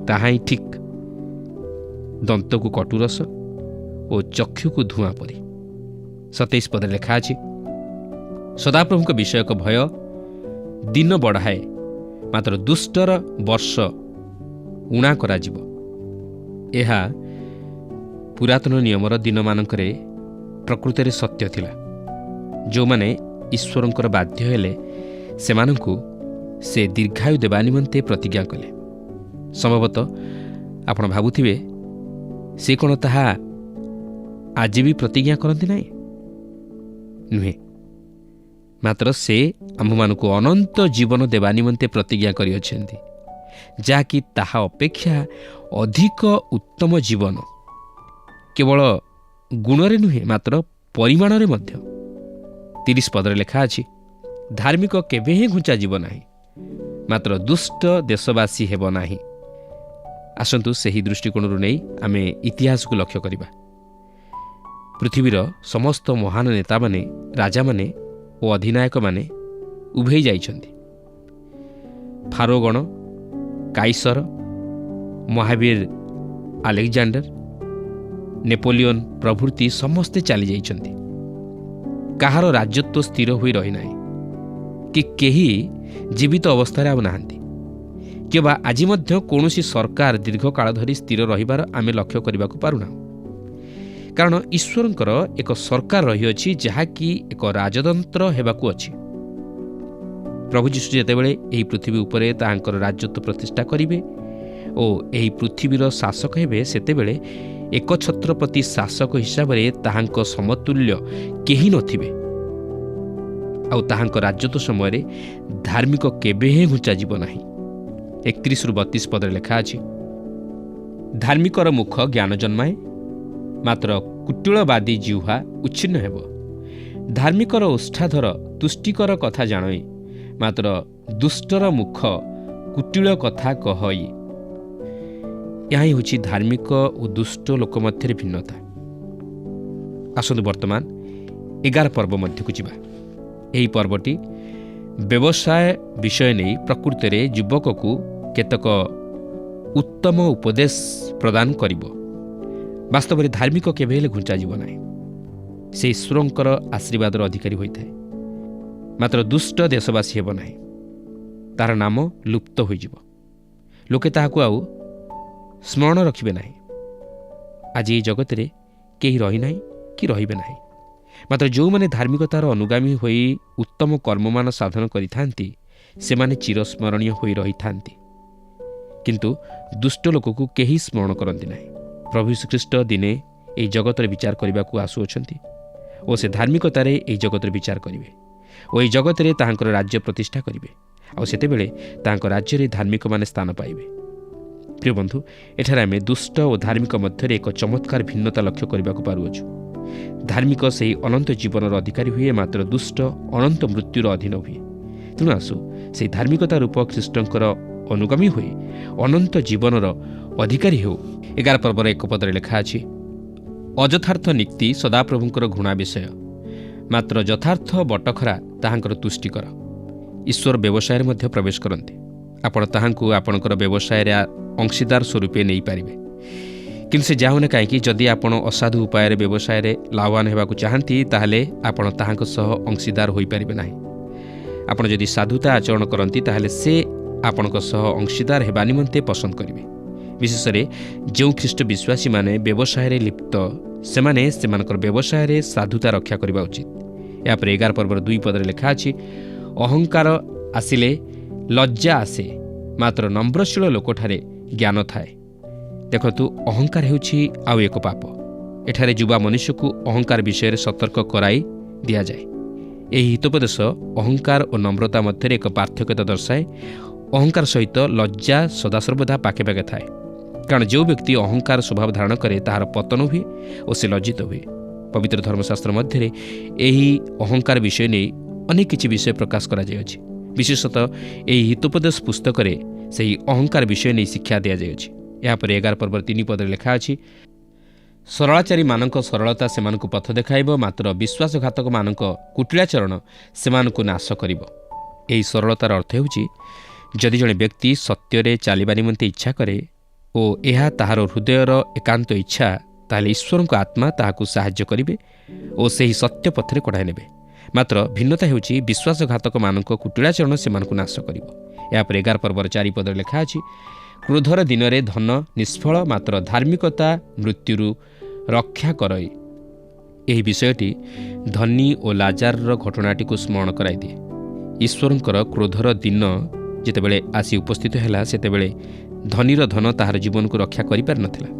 ତାହା ହିଁ ଠିକ୍ ଦନ୍ତକୁ କଟୁରସ ଓ ଚକ୍ଷୁକୁ ଧୂଆଁ ପରି। 27 ପଦରେ ଲେଖା ଅଛି, ସଦାପ୍ରଭୁଙ୍କ ବିଷୟକ ଭୟ ଦିନ ବଢ଼ାଏ, ମାତ୍ର ଦୁଷ୍ଟର ବର୍ଷ ଉଣା କରାଯିବ। ଏହା ପୁରାତନ ନିୟମର ଦିନମାନଙ୍କରେ ପ୍ରକୃତରେ ସତ୍ୟ ଥିଲା। ଯେଉଁମାନେ ଈଶ୍ୱରଙ୍କର ବାଧ୍ୟ ହେଲେ ସେମାନଙ୍କୁ ସେ ଦୀର୍ଘାୟୁ ଦେବା ନିମନ୍ତେ ପ୍ରତିଜ୍ଞା କଲେ। ସମ୍ଭବତଃ ଆପଣ ଭାବୁଥିବେ ସେ କ'ଣ ତାହା ଆଜି ବି ପ୍ରତିଜ୍ଞା କରନ୍ତି ନାହିଁ? ନୁହେଁ, ମାତ୍ର ସେ ଆମ୍ଭମାନଙ୍କୁ ଅନନ୍ତ ଜୀବନ ଦେବା ନିମନ୍ତେ ପ୍ରତିଜ୍ଞା କରିଅଛନ୍ତି, ଯାହାକି ତାହା ଅପେକ୍ଷା ଅଧିକ ଉତ୍ତମ ଜୀବନ। କେବଳ ଗୁଣରେ ନୁହେଁ, ମାତ୍ର ପରିମାଣରେ ମଧ୍ୟ। 30 ପଦରେ ଲେଖା ଅଛି, ଧାର୍ମିକ କେବେ ହିଁ ଘୁଞ୍ଚାଯିବ ନାହିଁ, ମାତ୍ର ଦୁଷ୍ଟ ଦେଶବାସୀ ହେବ ନାହିଁ। ଆସନ୍ତୁ ସେହି ଦୃଷ୍ଟିକୋଣରୁ ନେଇ ଆମେ ଇତିହାସକୁ ଲକ୍ଷ୍ୟ କରିବା। ପୃଥିବୀର ସମସ୍ତ ମହାନ ନେତାମାନେ, ରାଜାମାନେ ଓ ଅଧିନାୟକମାନେ ଉଭେଇ ଯାଇଛନ୍ତି। ଫାରୋଗଣ, କାଇସର, ମହାବୀର ଆଲେକ୍ଜାଣ୍ଡର, ନେପୋଲିଅନ୍ ପ୍ରଭୃତି ସମସ୍ତେ ଚାଲିଯାଇଛନ୍ତି। କାହାର ରାଜତ୍ୱ ସ୍ଥିର ହୋଇ ରହିନାହିଁ କି କେହି ଜୀବିତ ଅବସ୍ଥାରେ ଆଉ ନାହାନ୍ତି। କିମ୍ବା ଆଜି ମଧ୍ୟ କୌଣସି ସରକାର ଦୀର୍ଘକାଳ ଧରି ସ୍ଥିର ରହିବାର ଆମେ ଲକ୍ଷ୍ୟ କରିବାକୁ ପାରୁନାହୁଁ। କାରଣ ଈଶ୍ୱରଙ୍କର ଏକ ସରକାର ରହିଅଛି, ଯାହାକି ଏକ ରାଜତନ୍ତ୍ର ହେବାକୁ ଅଛି। ପ୍ରଭୁ ଯୀଶୁ ଯେତେବେଳେ ଏହି ପୃଥିବୀ ଉପରେ ତାହାଙ୍କର ରାଜତ୍ୱ ପ୍ରତିଷ୍ଠା କରିବେ ଓ ଏହି ପୃଥିବୀର ଶାସକ ହେବେ, ସେତେବେଳେ ଏକଛତ୍ରପତି ଶାସକ ହିସାବରେ ତାହାଙ୍କ ସମତୁଲ୍ୟ କେହି ନଥିବେ। ଆଉ ତାହାଙ୍କ ରାଜତ୍ୱ ସମୟରେ ଧାର୍ମିକ କେବେ ହେଁ ଘୁଞ୍ଚାଯିବ ନାହିଁ। 31-32 ପଦରେ ଲେଖା ଅଛି, ଧାର୍ମିକର ମୁଖ ଜ୍ଞାନ ଜନ୍ମାଏ, ମାତ୍ର କୁଟିଳବାଦୀ ଜିହ୍ୱା ଉଚ୍ଛିନ୍ନ ହେବ। ଧାର୍ମିକର ଓଷ୍ଠାଧର ତୁଷ୍ଟିକର କଥା ଜାଣଇ, ମାତ୍ର ଦୁଷ୍ଟର ମୁଖ କୁଟିଳ କଥା କହଇ। ଏହା ହିଁ ହେଉଛି ଧାର୍ମିକ ଓ ଦୁଷ୍ଟ ଲୋକ ମଧ୍ୟରେ ଭିନ୍ନତା। ଆସନ୍ତୁ ବର୍ତ୍ତମାନ 11 ପର୍ବ ମଧ୍ୟକୁ ଯିବା। ଏହି ପର୍ବଟି ବ୍ୟବସାୟ ବିଷୟ ନେଇ ପ୍ରକୃତରେ ଯୁବକକୁ କେତେକ ଉତ୍ତମ ଉପଦେଶ ପ୍ରଦାନ କରିବ। ବାସ୍ତବରେ ଧାର୍ମିକ କେବେ ହେଲେ ଘୁଞ୍ଚାଯିବ ନାହିଁ। ସେ ଈଶ୍ୱରଙ୍କର ଆଶୀର୍ବାଦର ଅଧିକାରୀ ହୋଇଥାଏ। ମାତ୍ର ଦୁଷ୍ଟ ଦେଶବାସୀ ହେବ ନାହିଁ। ତାହାର ନାମ ଲୁପ୍ତ ହୋଇଯିବ। ଲୋକେ ତାହାକୁ ଆଉ ସ୍ମରଣ ରଖିବେ ନାହିଁ। ଆଜି ଏହି ଜଗତରେ କେହି ରହିନାହିଁ କି ରହିବେ ନାହିଁ। ମାତ୍ର ଯେଉଁମାନେ ଧାର୍ମିକତାର ଅନୁଗାମୀ ହୋଇ ଉତ୍ତମ କର୍ମମାନ ସାଧନ କରିଥାନ୍ତି, ସେମାନେ ଚିରସ୍ମରଣୀୟ ହୋଇ ରହିଥାନ୍ତି। କିନ୍ତୁ ଦୁଷ୍ଟ ଲୋକକୁ କେହି ସ୍ମରଣ କରନ୍ତି ନାହିଁ। ପ୍ରଭୁ ଯୀଶୁଖ୍ରୀଷ୍ଟ ଦିନେ ଏହି ଜଗତରେ ବିଚାର କରିବାକୁ ଆସୁଅଛନ୍ତି ଓ ସେ ଧାର୍ମିକତାରେ ଏହି ଜଗତରେ ବିଚାର କରିବେ ଓ ଏହି ଜଗତରେ ତାହାଙ୍କର ରାଜ୍ୟ ପ୍ରତିଷ୍ଠା କରିବେ। ଆଉ ସେତେବେଳେ ତାହାଙ୍କ ରାଜ୍ୟରେ ଧାର୍ମିକମାନେ ସ୍ଥାନ ପାଇବେ। ପ୍ରିୟ ବନ୍ଧୁ, ଏଠାରେ ଆମେ ଦୁଷ୍ଟ ଓ ଧାର୍ମିକ ମଧ୍ୟରେ ଏକ ଚମତ୍କାର ଭିନ୍ନତା ଲକ୍ଷ୍ୟ କରିବାକୁ ପାରୁଅଛୁ। ଧାର୍ମିକ ସେହି ଅନନ୍ତ ଜୀବନର ଅଧିକାରୀ ହୁଏ, ମାତ୍ର ଦୁଷ୍ଟ ଅନନ୍ତ ମୃତ୍ୟୁର ଅଧୀନ ହୁଏ। ତେଣୁ ଆସୁ ସେହି ଧାର୍ମିକତା ରୂପ ଖ୍ରୀଷ୍ଟଙ୍କର ଅନୁଗାମୀ ହୋଇ ଅନନ୍ତ ଜୀବନର ଅଧିକାରୀ ହେଉ। 11 ପର୍ବର 1 ପଦରେ ଲେଖା ଅଛି, ଅଯଥାର୍ଥ ନୀତି ସଦାପ୍ରଭୁଙ୍କର ଘୃଣା ବିଷୟ, ମାତ୍ର ଯଥାର୍ଥ ବଟଖରା ତାହାଙ୍କର ତୁଷ୍ଟିକର। ଈଶ୍ୱର ବ୍ୟବସାୟରେ ମଧ୍ୟ ପ୍ରବେଶ କରନ୍ତି। ଆପଣ ତାହାଙ୍କୁ ଆପଣଙ୍କର ବ୍ୟବସାୟରେ ଅଂଶୀଦାର ସ୍ୱରୂପେ ନେଇପାରିବେ। କିନ୍ତୁ ସେ ଯାଉନା କାହିଁକି, ଯଦି ଆପଣ ଅସାଧୁ ଉପାୟରେ ବ୍ୟବସାୟରେ ଲାଭବାନ ହେବାକୁ ଚାହାନ୍ତି, ତାହେଲେ ଆପଣ ତାହାଙ୍କ ସହ ଅଂଶୀଦାର ହୋଇପାରିବେ ନାହିଁ। ଆପଣ ଯଦି ସାଧୁତା ଆଚରଣ କରନ୍ତି, ତାହେଲେ ସେ ଆପଣଙ୍କ ସହ ଅଂଶୀଦାର ହେବା ନିମନ୍ତେ ପସନ୍ଦ କରିବେ। ବିଶେଷରେ ଯେଉଁ ଖ୍ରୀଷ୍ଟ ବିଶ୍ୱାସୀମାନେ ବ୍ୟବସାୟରେ ଲିପ୍ତ, ସେମାନେ ସେମାନଙ୍କର ବ୍ୟବସାୟରେ ସାଧୁତା ରକ୍ଷା କରିବା ଉଚିତ। ଏହାପରେ 11 ପର୍ବର 2 ପଦରେ ଲେଖା ଅଛି, ଅହଙ୍କାର ଆସିଲେ ଲଜ୍ଜା ଆସେ, ମାତ୍ର ନମ୍ରଶୀଳ ଲୋକଠାରେ ଜ୍ଞାନ ଥାଏ। ଦେଖନ୍ତୁ, ଅହଙ୍କାର ହେଉଛି ଆଉ ଏକ ପାପ। ଏଠାରେ ଯୁବା ମନୁଷ୍ୟକୁ ଅହଙ୍କାର ବିଷୟରେ ସତର୍କ କରାଇ ଦିଆଯାଏ। ଏହି ହିତୋପଦେଶ ଅହଙ୍କାର ଓ ନମ୍ରତା ମଧ୍ୟରେ ଏକ ପାର୍ଥକ୍ୟତା ଦର୍ଶାଏ। ଅହଙ୍କାର ସହିତ ଲଜ୍ଜା ସଦାସର୍ବଦା ପାଖେ ପାଖେ ଥାଏ। କାରଣ ଯେଉଁ ବ୍ୟକ୍ତି ଅହଙ୍କାର ସ୍ୱଭାବ ଧାରଣ କରେ, ତାହାର ପତନ ହୁଏ ଓ ସେ ଲଜ୍ଜିତ ହୁଏ। ପବିତ୍ର ଧର୍ମଶାସ୍ତ୍ର ମଧ୍ୟରେ ଏହି ଅହଙ୍କାର ବିଷୟ ନେଇ ଅନେକ କିଛି ବିଷୟ ପ୍ରକାଶ କରାଯାଇଅଛି। ବିଶେଷତଃ ଏହି ହିତୋପଦେଶ ପୁସ୍ତକରେ ସେହି ଅହଙ୍କାର ବିଷୟ ନେଇ ଶିକ୍ଷା ଦିଆଯାଇଅଛି। ଏହାପରେ 11 ପର୍ବର 3 ପଦରେ ଲେଖା ଅଛି, ସରଳାଚାରୀମାନଙ୍କ ସରଳତା ସେମାନଙ୍କୁ ପଥ ଦେଖାଇବ, ମାତ୍ର ବିଶ୍ୱାସଘାତକମାନଙ୍କ କୁଟିଳାଚରଣ ସେମାନଙ୍କୁ ନାଶ କରିବ। ଏହି ସରଳତାର ଅର୍ଥ ହେଉଛି, ଯଦି ଜଣେ ବ୍ୟକ୍ତି ସତ୍ୟରେ ଚାଲିବା ନିମନ୍ତେ ଇଚ୍ଛା କରେ ଓ ଏହା ତାହାର ହୃଦୟର ଏକାନ୍ତ ଇଚ୍ଛା, ତାହେଲେ ଈଶ୍ୱରଙ୍କ ଆତ୍ମା ତାହାକୁ ସାହାଯ୍ୟ କରିବେ ଓ ସେହି ସତ୍ୟ ପଥରେ କଢ଼ାଇ ନେବେ। ମାତ୍ର ଭିନ୍ନତା ହେଉଛି ବିଶ୍ୱାସଘାତକମାନଙ୍କ କୁଟିଳାଚରଣ ସେମାନଙ୍କୁ ନାଶ କରିବ। ଏହାପରେ 11 ପର୍ବର 4 ପଦରେ ଲେଖା ଅଛି, କ୍ରୋଧର ଦିନରେ ଧନ ନିଷ୍ଫଳ, ମାତ୍ର ଧାର୍ମିକତା ମୃତ୍ୟୁରୁ ରକ୍ଷା କରଇ। ଏହି ବିଷୟଟି ଧନୀ ଓ ଲାଜାରର ଘଟଣାଟିକୁ ସ୍ମରଣ କରାଇଦିଏ। ଈଶ୍ୱରଙ୍କର କ୍ରୋଧର ଦିନ ଯେତେବେଳେ ଆସି ଉପସ୍ଥିତ ହେଲା, ସେତେବେଳେ ଧନୀର ଧନ ତାହାର ଜୀବନକୁ ରକ୍ଷା କରିପାରିନଥିଲା,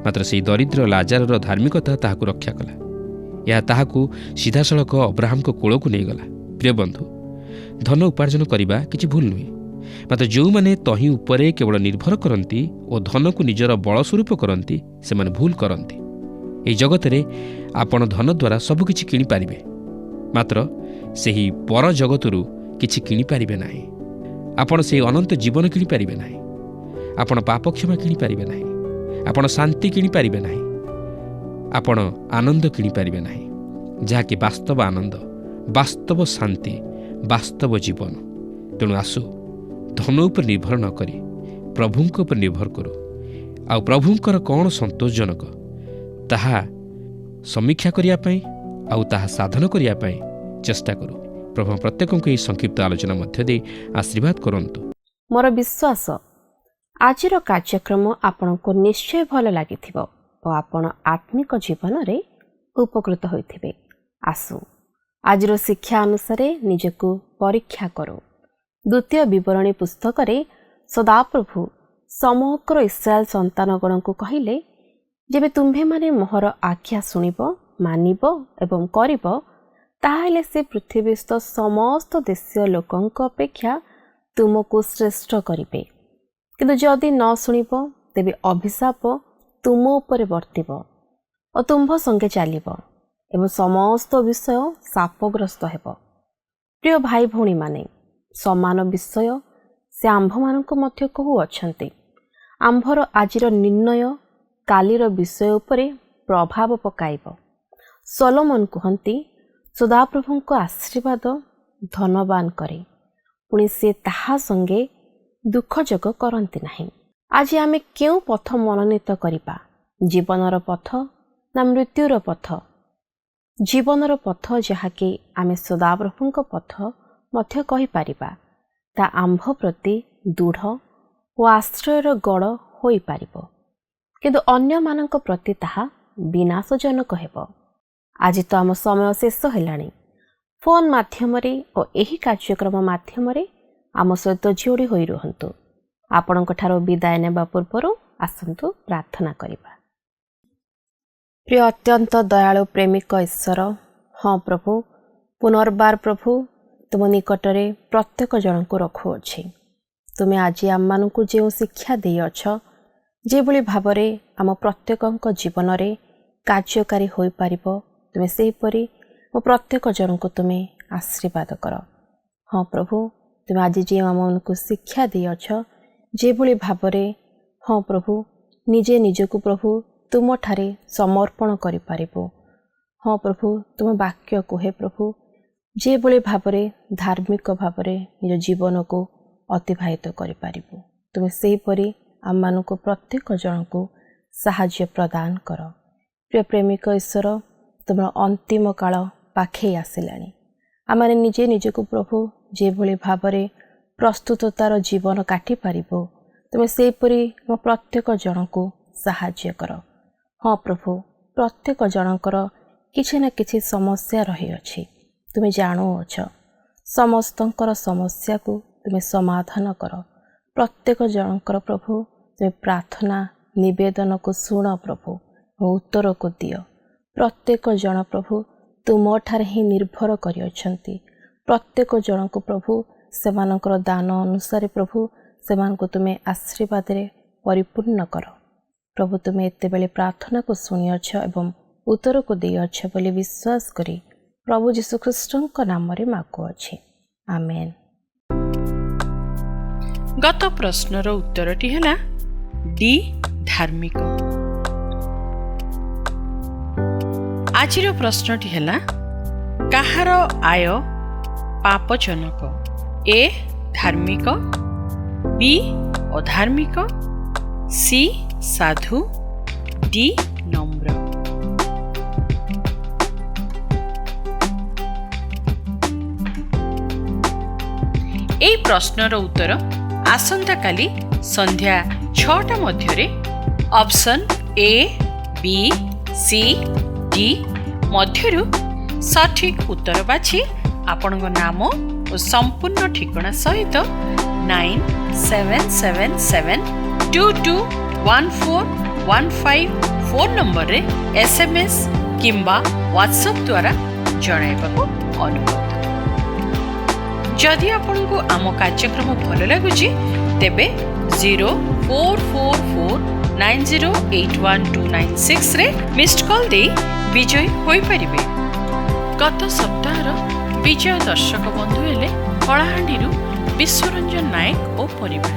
ମାତ୍ର ସେହି ଦରିଦ୍ର ଲାଜାରର ଧାର୍ମିକତା ତାହାକୁ ରକ୍ଷା କଲା। ଏହା ତାହାକୁ ସିଧାସଳଖ ଅବ୍ରାହମଙ୍କ କୋଳକୁ ନେଇଗଲା। ପ୍ରିୟ ବନ୍ଧୁ, ଧନ ଉପାର୍ଜନ କରିବା କିଛି ଭୁଲ ନୁହେଁ, ମାତ୍ର ଯେଉଁମାନେ ତହିଁ ଉପରେ କେବଳ ନିର୍ଭର କରନ୍ତି ଓ ଧନକୁ ନିଜର ବଳ ସ୍ୱରୂପ କରନ୍ତି, ସେମାନେ ଭୁଲ କରନ୍ତି। ଏହି ଜଗତରେ ଆପଣ ଧନ ଦ୍ୱାରା ସବୁକିଛି କିଣିପାରିବେ, ମାତ୍ର ସେହି ପର ଜଗତରୁ କିଛି କିଣିପାରିବେ ନାହିଁ। ଆପଣ ସେହି ଅନନ୍ତ ଜୀବନ କିଣିପାରିବେ ନାହିଁ। ଆପଣ ପାପ କ୍ଷମା କିଣିପାରିବେ ନାହିଁ। ଆପଣ ଶାନ୍ତି କିଣିପାରିବେ ନାହିଁ। ଆପଣ ଆନନ୍ଦ କିଣିପାରିବେ ନାହିଁ, ଯାହାକି ବାସ୍ତବ ଆନନ୍ଦ, ବାସ୍ତବ ଶାନ୍ତି, ବାସ୍ତବ ଜୀବନ। ତେଣୁ ଆସୁ ଧନ ଉପରେ ନିର୍ଭର ନ କରି ପ୍ରଭୁଙ୍କ ଉପରେ ନିର୍ଭର କରୁ। ଆଉ ପ୍ରଭୁଙ୍କର କ'ଣ ସନ୍ତୋଷଜନକ ତାହା ସମୀକ୍ଷା କରିବା ପାଇଁ ଆଉ ତାହା ସାଧନ କରିବା ପାଇଁ ଚେଷ୍ଟା କରୁ। ପ୍ରଭୁ ପ୍ରତ୍ୟେକଙ୍କୁ ଏହି ସଂକ୍ଷିପ୍ତ ଆଲୋଚନା ମଧ୍ୟ ଦେଇ ଆଶୀର୍ବାଦ କରନ୍ତୁ। ମୋର ବିଶ୍ୱାସ ଆଜିର କାର୍ଯ୍ୟକ୍ରମ ଆପଣଙ୍କୁ ନିଶ୍ଚୟ ଭଲ ଲାଗିଥିବ ଓ ଆପଣ ଆତ୍ମିକ ଜୀବନରେ ଉପକୃତ ହୋଇଥିବେ। ଆସୁ ଆଜିର ଶିକ୍ଷା ଅନୁସାରେ ନିଜକୁ ପରୀକ୍ଷା କରୁ। ଦ୍ୱିତୀୟ ବିବରଣୀ ପୁସ୍ତକରେ ସଦାପ୍ରଭୁ ସମଗ୍ର ଇସ୍ରାଏଲ ସନ୍ତାନଗଣଙ୍କୁ କହିଲେ, ଯେବେ ତୁମ୍ଭେମାନେ ମୋହର ଆଜ୍ଞା ଶୁଣିବ, ମାନିବ ଏବଂ କରିବ, ତାହେଲେ ସେ ପୃଥିବୀସ୍ଥ ସମସ୍ତ ଦେଶୀୟ ଲୋକଙ୍କ ଅପେକ୍ଷା ତୁମକୁ ଶ୍ରେଷ୍ଠ କରିବେ। କିନ୍ତୁ ଯଦି ନ ଶୁଣିବ, ତେବେ ଅଭିଶାପ ତୁମ ଉପରେ ବର୍ତ୍ତିବ ଓ ତୁମ୍ଭ ସଙ୍ଗେ ଚାଲିବ ଏବଂ ସମସ୍ତ ବିଷୟ ଶାପଗ୍ରସ୍ତ ହେବ। ପ୍ରିୟ ଭାଇ ଭଉଣୀମାନେ, ସମାନ ବିଷୟ ସେ ଆମ୍ଭମାନଙ୍କୁ ମଧ୍ୟ କହୁଅଛନ୍ତି। ଆମ୍ଭର ଆଜିର ନିର୍ଣ୍ଣୟ କାଲିର ବିଷୟ ଉପରେ ପ୍ରଭାବ ପକାଇବ। ସଲୋମନ କୁହନ୍ତି, ସଦାପ୍ରଭୁଙ୍କ ଆଶୀର୍ବାଦ ଧନବାନ କରେ, ପୁଣି ସେ ତାହା ସଙ୍ଗେ ଦୁଃଖ ଯୋଗ କରନ୍ତି ନାହିଁ। ଆଜି ଆମେ କେଉଁ ପଥ ମନୋନୀତ କରିବା? ଜୀବନର ପଥ ନା ମୃତ୍ୟୁର ପଥ? ଜୀବନର ପଥ, ଯାହାକି ଆମେ ସଦାପ୍ରଭୁଙ୍କ ପଥ ମଧ୍ୟ କହିପାରିବା, ତା ଆମ୍ଭ ପ୍ରତି ଦୃଢ଼ ଓ ଆଶ୍ରୟର ଗଡ଼ ହୋଇପାରିବ, କିନ୍ତୁ ଅନ୍ୟମାନଙ୍କ ପ୍ରତି ତାହା ବିନାଶଜନକ ହେବ। ଆଜି ତ ଆମ ସମୟ ଶେଷ ହେଲାଣି। ଫୋନ୍ ମାଧ୍ୟମରେ ଓ ଏହି କାର୍ଯ୍ୟକ୍ରମ ମାଧ୍ୟମରେ ଆମ ସହିତ ଯୋଡ଼ି ହୋଇ ରୁହନ୍ତୁ। ଆପଣଙ୍କଠାରୁ ବିଦାୟ ନେବା ପୂର୍ବରୁ ଆସନ୍ତୁ ପ୍ରାର୍ଥନା କରିବା। ପ୍ରିୟ ଅତ୍ୟନ୍ତ ଦୟାଳୁ ପ୍ରେମିକ ଈଶ୍ୱର, ହଁ ପ୍ରଭୁ, ପୁନର୍ବାର ପ୍ରଭୁ ତୁମ ନିକଟରେ ପ୍ରତ୍ୟେକ ଜଣଙ୍କୁ ରଖୁଅଛି। ତୁମେ ଆଜି ଆମମାନଙ୍କୁ ଯେଉଁ ଶିକ୍ଷା ଦେଇଅଛ, ଯେଭଳି ଭାବରେ ଆମ ପ୍ରତ୍ୟେକଙ୍କ ଜୀବନରେ କାର୍ଯ୍ୟକାରୀ ହୋଇପାରିବ, ତୁମେ ସେହିପରି ମୋ ପ୍ରତ୍ୟେକ ଜଣଙ୍କୁ ତୁମେ ଆଶୀର୍ବାଦ କର। ହଁ ପ୍ରଭୁ, ତୁମେ ଆଜି ଯେଉଁ ଆମମାନଙ୍କୁ ଶିକ୍ଷା ଦେଇଅଛ, ଯେଭଳି ଭାବରେ ହଁ ପ୍ରଭୁ ନିଜେ ନିଜକୁ ପ୍ରଭୁ ତୁମଠାରେ ସମର୍ପଣ କରିପାରିବୁ। ହଁ ପ୍ରଭୁ, ତୁମ ବାକ୍ୟ କୁହେ ପ୍ରଭୁ ଯେଭଳି ଭାବରେ ଧାର୍ମିକ ଭାବରେ ନିଜ ଜୀବନକୁ ଅତିବାହିତ କରିପାରିବୁ। ତୁମେ ସେହିପରି ଆମମାନଙ୍କୁ ପ୍ରତ୍ୟେକ ଜଣଙ୍କୁ ସାହାଯ୍ୟ ପ୍ରଦାନ କର। ପ୍ରିୟ ପ୍ରେମିକ ଈଶ୍ୱର, ତୁମର ଅନ୍ତିମ କାଳ ପାଖେଇ ଆସିଲାଣି। ଆମେ ନିଜେ ନିଜକୁ ପ୍ରଭୁ ଯେଭଳି ଭାବରେ ପ୍ରସ୍ତୁତତାର ଜୀବନ କାଟିପାରିବୁ, ତୁମେ ସେହିପରି ମୋ ପ୍ରତ୍ୟେକ ଜଣଙ୍କୁ ସାହାଯ୍ୟ କର। ହଁ ପ୍ରଭୁ, ପ୍ରତ୍ୟେକ ଜଣଙ୍କର କିଛି ନା କିଛି ସମସ୍ୟା ରହିଅଛି। ତୁମେ ଜାଣୁଅଛ ସମସ୍ତଙ୍କର ସମସ୍ୟାକୁ ତୁମେ ସମାଧାନ କର। ପ୍ରତ୍ୟେକ ଜଣଙ୍କର ପ୍ରଭୁ ତୁମେ ପ୍ରାର୍ଥନା ନିବେଦନକୁ ଶୁଣ ପ୍ରଭୁ ଓ ଉତ୍ତରକୁ ଦିଅ। ପ୍ରତ୍ୟେକ ଜଣ ପ୍ରଭୁ ତୁମଠାରେ ହିଁ ନିର୍ଭର କରିଅଛନ୍ତି। ପ୍ରତ୍ୟେକ ଜଣଙ୍କୁ ପ୍ରଭୁ ସେମାନଙ୍କର ଦାନ ଅନୁସାରେ ପ୍ରଭୁ ସେମାନଙ୍କୁ ତୁମେ ଆଶୀର୍ବାଦରେ ପରିପୂର୍ଣ୍ଣ କର। ପ୍ରଭୁ ତୁମେ ଏତେବେଳେ ପ୍ରାର୍ଥନାକୁ ଶୁଣିଅଛ ଏବଂ ଉତ୍ତରକୁ ଦେଇଅଛ ବୋଲି ବିଶ୍ୱାସ କରି ପ୍ରଭୁ ଯୀଶୁଖ୍ରୀଷ୍ଟଙ୍କ ନାମରେ ମାଗୁଅଛି, ଆମେନ୍। ଗତ ପ୍ରଶ୍ନର ଉତ୍ତରଟି ହେଲା ଡି ଧାର୍ମିକ। ଆଜିର ପ୍ରଶ୍ନଟି ହେଲା କାହାର ଆୟ ପାପଜନକ? ଏ ଧାର୍ମିକ, ବି ଅଧାର୍ମିକ, ସି ସାଧୁ, ଡି ନମ୍ର। এই ପ୍ରଶ୍ନର ଉତ୍ତର ଆସନ୍ତାକାଲି ସନ୍ଧ୍ୟା 6ଟା ମଧ୍ୟରେ option A, B, C, D ମଧ୍ୟରୁ ସଠିକ୍ ଉତ୍ତର ବାଛି ଆପଣଙ୍କ ନାମ ଓ ସମ୍ପୂର୍ଣ୍ଣ ଠିକଣା ସହିତ 9777221415 ଫୋନ୍ ନମ୍ବରରେ SMS କିମ୍ବା ହ୍ୱାଟ୍ସଆପ୍ ଦ୍ୱାରା ଜଣାଇବାକୁ ଅନୁରୋଧ। ଯଦି ଆପଣଙ୍କୁ ଆମ କାର୍ଯ୍ୟକ୍ରମ ଭଲ ଲାଗୁଛି, ତେବେ 044490812996ରେ ମିସ୍ଡ କଲ୍ ଦେଇ ବିଜୟୀ ହୋଇପାରିବେ। ଗତ ସପ୍ତାହର ବିଜୟ ଦର୍ଶକ ବନ୍ଧୁ ହେଲେ କଳାହାଣ୍ଡିରୁ ବିଶ୍ୱରଞ୍ଜନ ନାୟକ ଓ ପରିବାର।